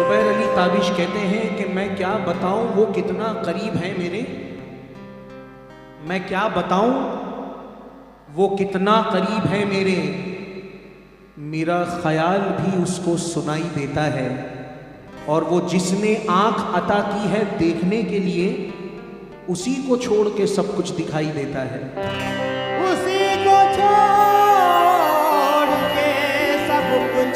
ज़ुबैर अली ताबिश कहते हैं कि मैं क्या बताऊं वो कितना करीब है मेरे, मैं क्या बताऊं वो कितना करीब है मेरे, मेरा ख्याल भी उसको सुनाई देता है, और वो जिसने आंख अता की है देखने के लिए उसी को छोड़ के सब कुछ दिखाई देता है। उसी को छोड़ के सब कुछ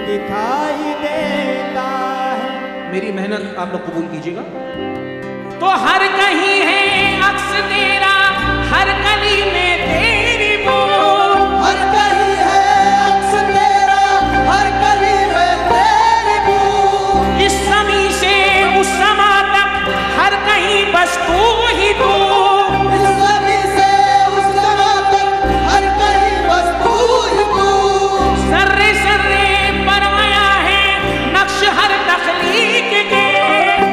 दिखाई देता है। मेरी मेहनत आप लोग कबूल कीजिएगा। तो हर कहीं है अक्स तेरा, हर गली में तेरी वो, हर कहीं है अक्स तेरा, हर गली में तेरी बू। इस समी से उस समा तक हर कहीं बस तू ही तू। इस सभी से उस समा तक हर कहीं बस तू ही तू। सर्रे सर्रे पर आया है नक्श हर तख्लीक के,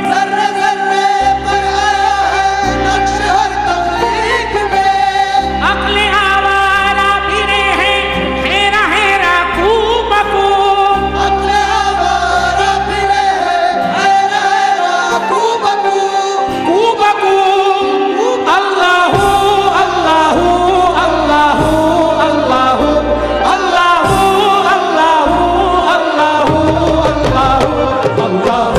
ज़र्रे ज़र्रे पर आया है नक्श हर तख्लीक में। अक्ल आवारा फिरे हैं हेरा हेरा कूबकू। अक्ल आवारा फिरे हैं हैरा हैरा कूबकू। कूबकू अल्लाहू अल्लाहू अल्लाहू अल्लाहू अल्लाहू अल्लाहू अल्लाहू अल्लाहू।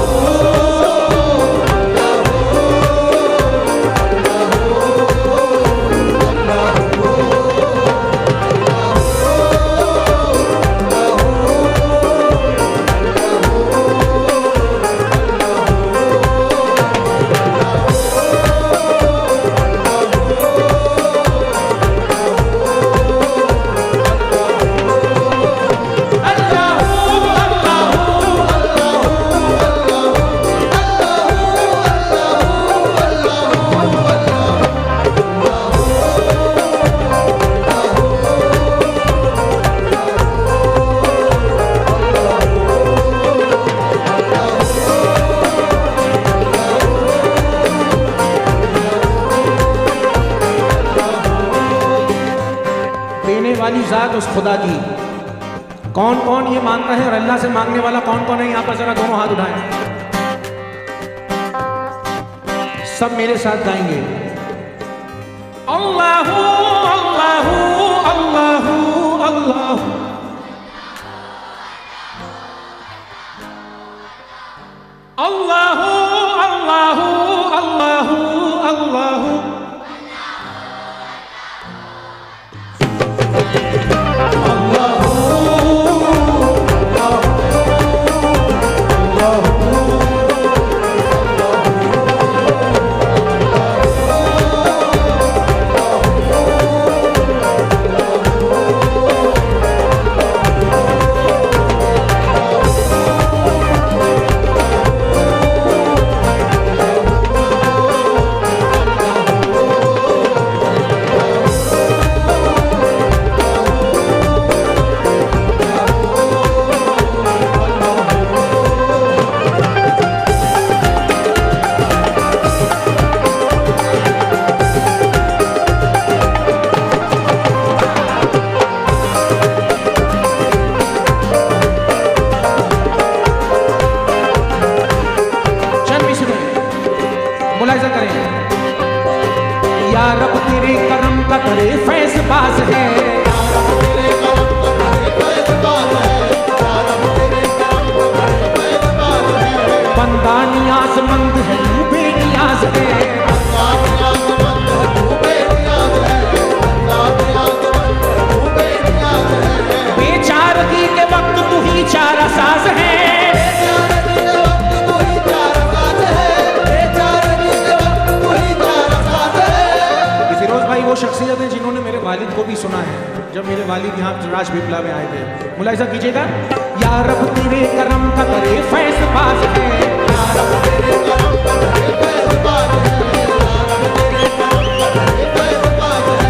देने वाली जात उस खुदा की, कौन कौन ये मांगता है और अल्लाह से मांगने वाला कौन कौन है, यहां पर जरा दोनों हाथ उठाएं। सब मेरे साथ गाएंगे। अल्लाहू अल्लाहू अल्लाहू अल्लाहू अल्लाहू अल्लाहू अल्लाहू अल्लाहू। मुलाहिजा करें। या रब तेरे करम का करे फैज़बाज़ है, बंदा नियाज़मंद है तू बेनियाज़ है। बेचारगी के वक्त तू ही चारा साज है। वो शख्सियत है जिन्होंने मेरे वालिद को भी सुना है जब मेरे वालिद यहाँ राज पिपला में आए थे। मुलाहिजा कीजिएगा। या रब तेरे करम का करे फैज़बाज़ है, या रब तेरे करम का करे फैज़बाज़ है, या रब तेरे करम का करे फैज़बाज़ है,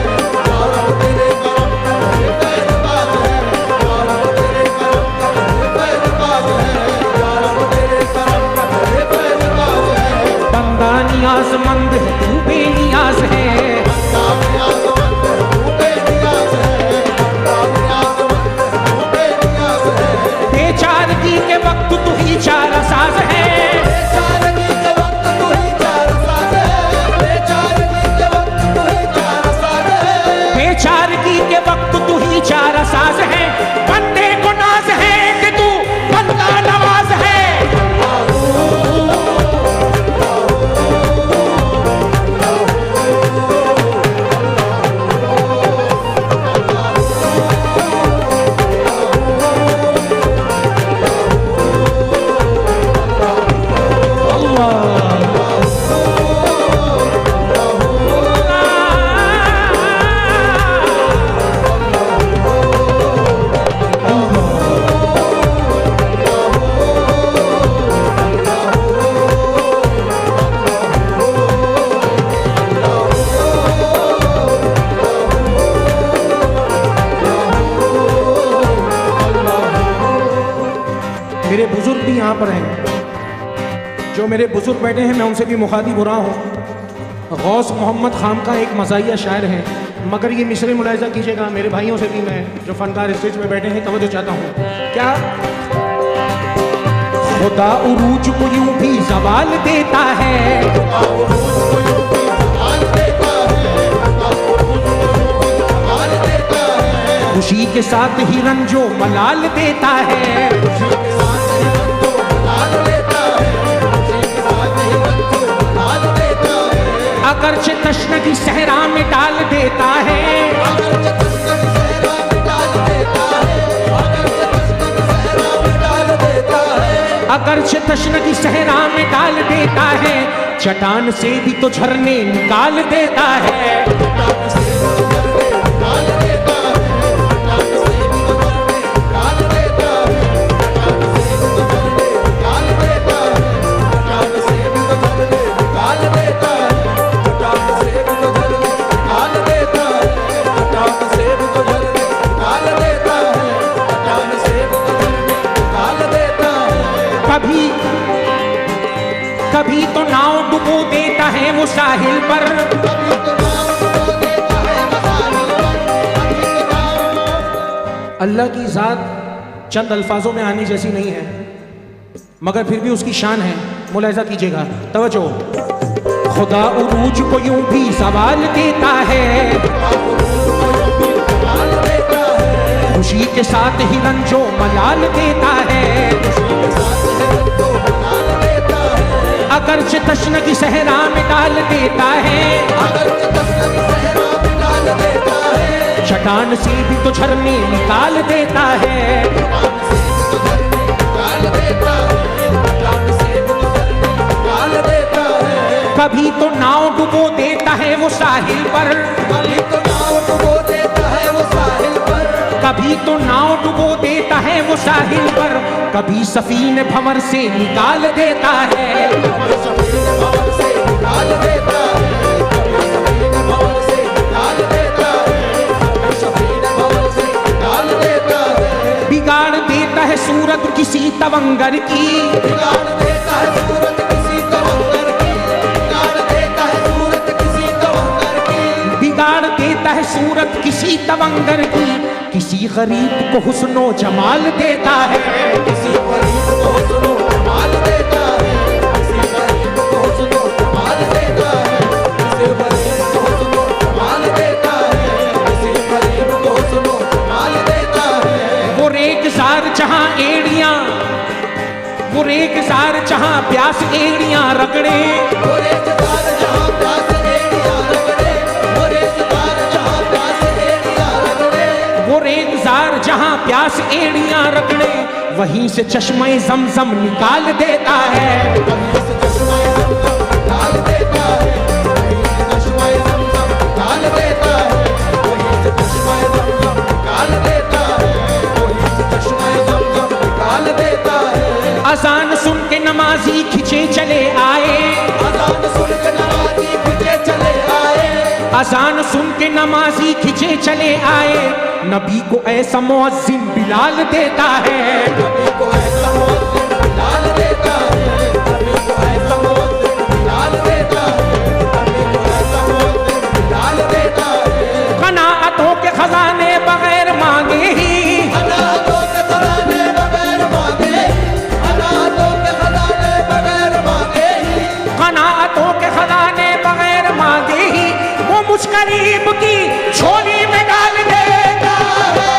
या रब तेरे करम का करे फैज़बाज़ है, या रब तेरे करम का करे फैज़बाज़ है, या रब तेरे करम का करे फैज़बाज़ है। बंदा नियाज़मंद है तू बेनियाज़ है, बेचारगी के वक्त मेरे बुजुर्ग भी यहाँ पर हैं, जो मेरे बुजुर्ग बैठे हैं मैं उनसे भी मुखातिब हो रहा हूँ। गौस मोहम्मद खान का एक मज़ाहिया शायर है, मगर ये मिसरे मुलाहिज़ा कीजिएगा, मेरे भाइयों से भी मैं जो फनकार स्टेज पे बैठे हैं तवज्जो चाहता हूँ। क्या खुदा उरूज को यूं भी ज़वाल देता है, खुशी के साथ ही रंजो मलाल देता है, अगरचे तशनगी सहरा में डाल देता है, अगरचे तशनगी सहरा में डाल देता है, चट्टान से भी तो झरने निकाल देता है। कभी तो नाव डुबो देता है वो साहिल पर, अल्लाह की ज़ात चंद अल्फाजों में आने जैसी नहीं है, मगर फिर भी उसकी शान है। मुलाहिज़ा कीजिएगा, तवज्जो। खुदा उरूज को यूं भी सवाल देता है, खुशी के साथ ही रंजो मलाल देता है, अगरचे तशनगी सहरा में डाल देता है, चट्टान से भी तो झरने निकाल देता है, कभी तो नाव डुबो देता है वो साहिल पर, कभी तो नाव डुबो देता है वो साहिल पर, कभी तो नाव डुबो देता है वो साहिल पर, कभी सफीने भंवर से निकाल देता है, बिगाड़ देता है सूरत किसी तवंगर की, बिगाड़ देता है सूरत किसी तवंगर की, बिगाड़ देता है सूरत किसी तवंगर की, बिगाड़ देता है सूरत किसी तवंगर की, किसी गरीब को हुस्नो जमाल देता है, किसी गरीब को हुस्नो जमाल देता है, किसी गरीब को हुस्नो जमाल देता है, किसी गरीब को हुस्नो जमाल देता है, किसी गरीब को हुस्नो जमाल देता है। वो रेगिजार जहां एड़ियां, वो रेगिजार जहां प्यास एड़ियां रगड़े, वो रेगिजार जहां प्यास एड़ियां रगड़े, वो रेगिजार जहां प्यास एड़ियां रगड़े, वो रेगिजार जहां प्यास एड़ियां रगड़े, वहीं से चश्मे ज़मज़म निकाल देता है, वहीं से चश्मे ज़मज़म निकाल देता है, वहीं से चश्मे ज़मज़म निकाल देता है, वहीं से चश्मे ज़मज़म निकाल देता है, वहीं से चश्मे ज़मज़म निकाल देता है। अज़ान सुन के नमाजी खिंचे चले आए, अज़ान सुन के नमाज़ी खिंचे चले आए, अज़ान सुन के नमाजी खिंचे चले आए, नबी को ऐसा मुअज्जिन बिलाल देता है, नबी को ऐसा मुअज्जिन बिलाल देता है, नबी को ऐसा मुअज्जिन बिलाल देता है, नबी को ऐसा मुअज्जिन बिलाल देता है। क़नाअतों के खजाने बगैर मांगे ही, अनाथों के खजाने बगैर मांगे, अनाथों के खजाने बगैर मांगे ही, क़नाअतों के खजाने बगैर मांगे ही, वो मुझ गरीब की झोली में डाल देता है।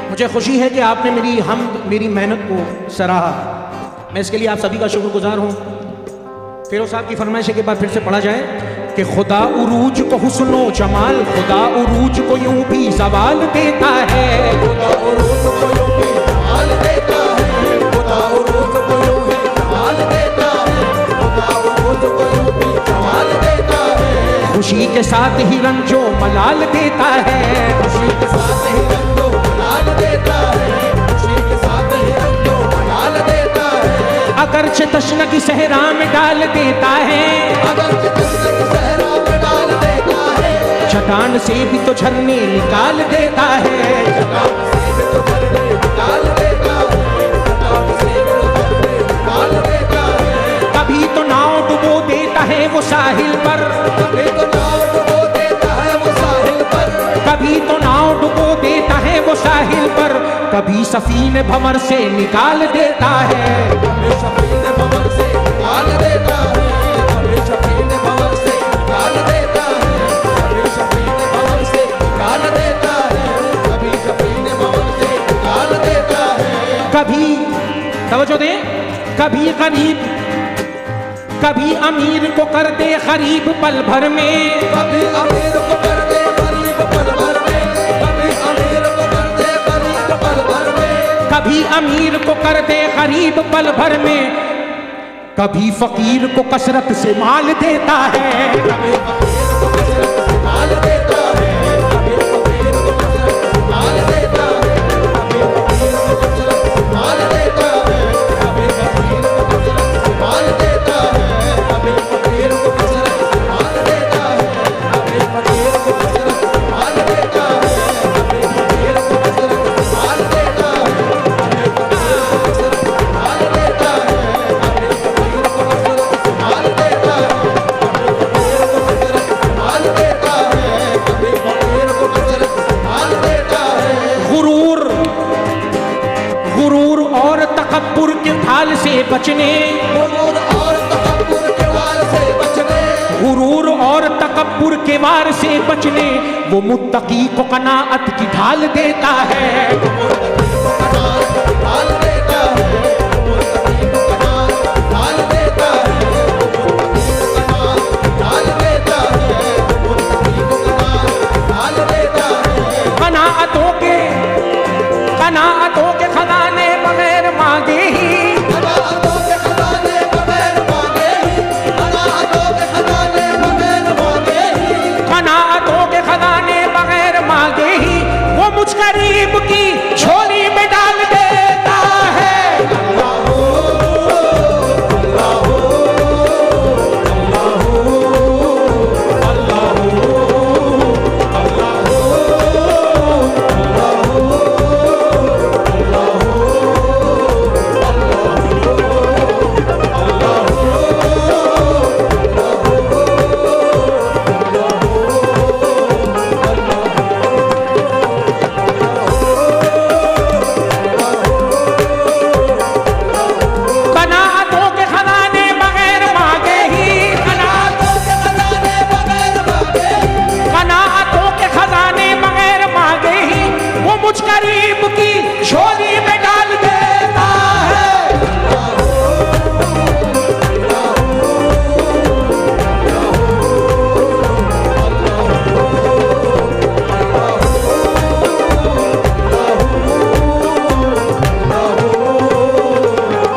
मुझे खुशी है कि आपने मेरी मेहनत को सराहा, मैं इसके लिए आप सभी का शुक्रगुजार हूँ। फिरोज साहब की फरमाइश के बाद फिर से पढ़ा जाए कि खुदा उरूज को हुस्नो जमाल, खुदा उरूज को यूं भी सवाल देता है, खुदा उरूज को यूं भी सवाल देता है, के साथ ही रंजो मलाल देता है, खुशी के साथ ही रंजो मलाल देता है, खुशी के साथ ही रंजो मलाल देता है। अगरचे तशनगी सहरा में डाल देता है, अगरचे तशनगी सहरा में डाल देता है, चट्टान से भी तो झरने निकाल देता है, चट्टान से भी तो झरने निकाल देता है, चट्टान से भी तो झरने निकाल देता है। कभी तो नाव डुबो देता है वो साहिल पर, कभी तो नाव डुबो देता है वो साहिल पर, कभी तो नाव डुबो देता है वो साहिल पर, कभी सफीने भंवर से निकाल देता है, कभी सफीने भंवर से निकाल देता है, कभी सफीने भंवर से निकाल देता है, कभी सफीने भंवर से निकाल देता है, कभी सफीने भंवर से निकाल देता है। कभी तवज्जो दे, कभी गरीब कभी अमीर को कर दे गरीब पल भर में, कभी अमीर को कर दे गरीब पल भर में, कभी अमीर को कर दे गरीब पल भर में, कभी अमीर को कर दे गरीब पल भर में, कभी फकीर को कसरत से माल देता है, कभी फकीर को कसरत से माल देता है, कभी फकीर को कसरत से माल देता है, कभी फकीर को कसरत से माल देता है, कभी फकीर को कसरत से माल देता है, कभी फकीर को कसरत से माल देता है, कभी फकीर को कसरत से माल देता है, कभी फकीर को कसरत से माल देता है, कभी फकीर को कसरत से माल देता है, कभी फकीर को कसरत से माल देता है, कभी फकीर को कसरत से माल देता है। गुरूर और तकब्बुर के फाल से बचने, गुरूर और तकब्बुर के वार से बचने, गुरूर और तकब्बुर के वार से बचने, वो मुत्तकी को कनाअत की ढाल देता है, मुत्तकी को कनाअत की ढाल देता है, मुत्तकी को कनाअत की ढाल देता है, मुत्तकी को कनाअत की ढाल देता है, मुत्तकी को कनाअत की ढाल देता है। कनाअतों के खजाने बगैर मांगे ही, कनाअतों के खजाने बगैर मांगे ही, कनाअतों के खजाने बगैर मांगे ही, कनाअतों के खजाने बगैर मांगे ही, वो मुझ गरीब की झोली में डाल देता है। कनाअतों के खजाने बगैर मांगे ही, कनाअतों के खजाने बगैर मांगे ही, कनाअतों के खजाने बगैर मांगे ही, वो मुझ गरीब की झोली में डाल देता है।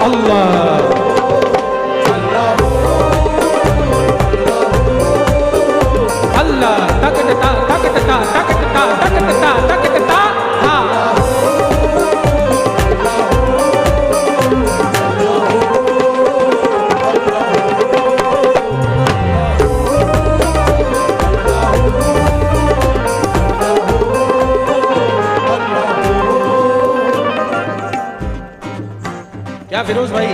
अल्लाह अल्लाह तकटता तकटता तकटता तकटता तकटता, हाँ क्या फिरोज भाई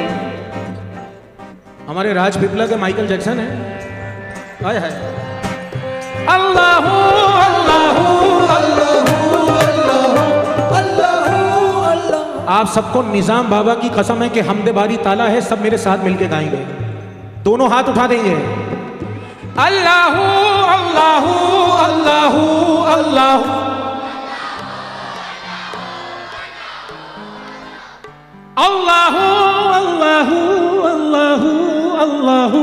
हमारे राज पिपला के माइकल जैक्सन है? हाय हाय, अल्लाह अल्लाह अल्लाह। आप सबको निजाम बाबा की कसम है कि हमदे बारी ताला है, सब मेरे साथ मिलके गाएंगे, दोनों हाथ उठा देंगे। अल्लाह अल्लाह अल्लाह अल्लाह, अल्लाह अल्लाह अल्लाह अल्लाह, अल्लाह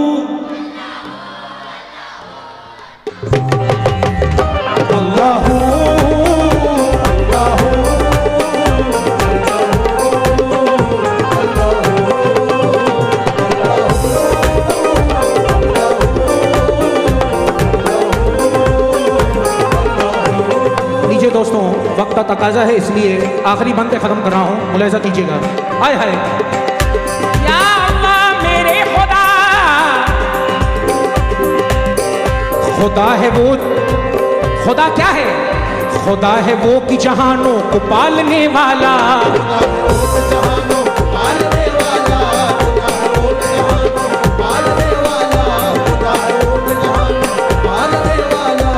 वक्त का तकाजा है, इसलिए आखिरी बंद पे खत्म कर रहा हूँ, मुलाहिजा कीजिएगा। हाय हाय या अल्लाह मेरे खुदा, खुदा है वो, खुदा क्या है? खुदा है वो कि जहानों को पालने वाला, जहानों को पालने वाला, खुदा है वो जहानों को पालने वाला, खुदा है वो जहानों को पालने वाला,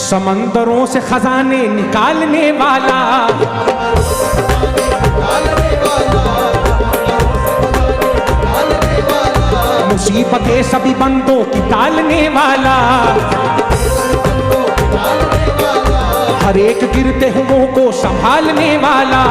समंदरों से खजाने निकालने वाला, पालने वाला, पालने वाला, मुसीबतें सभी बंदों की टालने वाला, पालने वाला, हर एक गिरते हुओं को संभालने वाला,